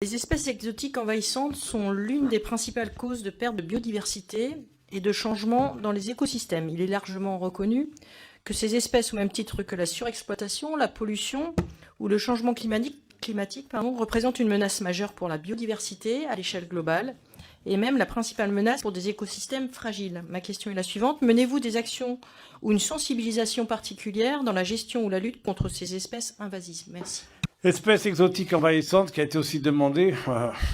Les espèces exotiques envahissantes sont l'une des principales causes de perte de biodiversité et de changements dans les écosystèmes. Il est largement reconnu que ces espèces, au même titre que la surexploitation, la pollution ou le changement climatique, représentent une menace majeure pour la biodiversité à l'échelle globale et même la principale menace pour des écosystèmes fragiles. Ma question est la suivante. Menez-vous des actions ou une sensibilisation particulière dans la gestion ou la lutte contre ces espèces invasives? Merci. Espèce exotique envahissante qui a été aussi demandée.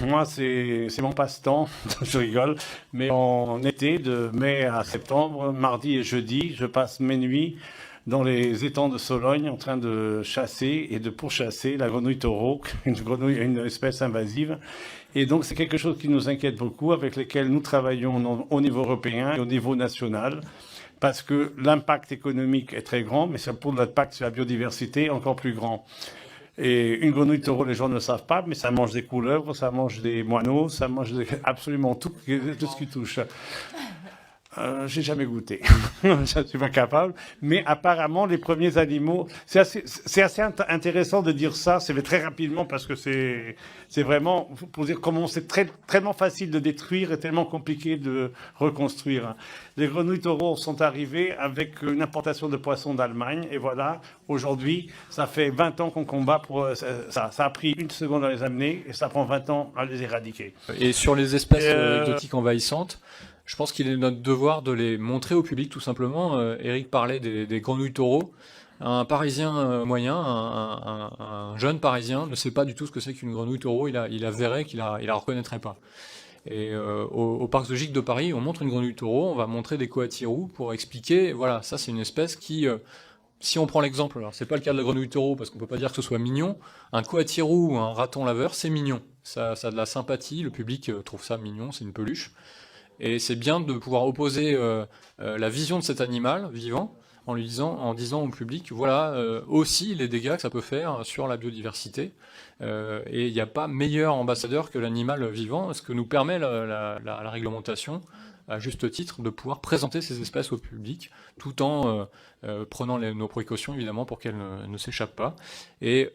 Moi, c'est mon passe-temps, je rigole. Mais en été, de mai à septembre, mardi et jeudi, je passe mes nuits dans les étangs de Sologne en train de chasser et de pourchasser la grenouille taureau, une espèce invasive. Et donc, c'est quelque chose qui nous inquiète beaucoup, avec lequel nous travaillons au niveau européen et au niveau national. Parce que l'impact économique est très grand, mais pour l'impact sur la biodiversité encore plus grand. Et une grenouille taureau, les gens ne le savent pas, mais ça mange des couleuvres, ça mange des moineaux, ça mange absolument tout ce qui touche. J'ai jamais goûté, je suis pas capable. Mais apparemment, les premiers animaux, c'est assez intéressant de dire ça. C'est très rapidement parce que c'est vraiment pour dire comment c'est tellement facile de détruire et tellement compliqué de reconstruire. Les grenouilles taureaux sont arrivées avec une importation de poissons d'Allemagne et voilà. Aujourd'hui, ça fait 20 ans qu'on combat pour ça. Ça a pris une seconde à les amener et ça prend 20 ans à les éradiquer. Et sur les espèces exotiques envahissantes, je pense qu'il est notre devoir de les montrer au public, tout simplement. Eric parlait des grenouilles taureaux. Un Parisien moyen, un jeune Parisien, ne sait pas du tout ce que c'est qu'une grenouille taureau. Il a verrait qu'il la reconnaîtrait pas. Et au parc zoologique de Paris, on montre une grenouille taureau, on va montrer des coatirous pour expliquer, voilà, ça c'est une espèce qui, si on prend l'exemple, alors c'est pas le cas de la grenouille taureau parce qu'on peut pas dire que ce soit mignon, un coatirou ou un raton laveur, c'est mignon. Ça a de la sympathie, le public trouve ça mignon, c'est une peluche. Et c'est bien de pouvoir opposer la vision de cet animal vivant en disant au public, voilà aussi les dégâts que ça peut faire sur la biodiversité. Et il n'y a pas meilleur ambassadeur que l'animal vivant, ce que nous permet la réglementation, à juste titre, de pouvoir présenter ces espèces au public, tout en prenant nos précautions évidemment pour qu'elles ne s'échappent pas. Et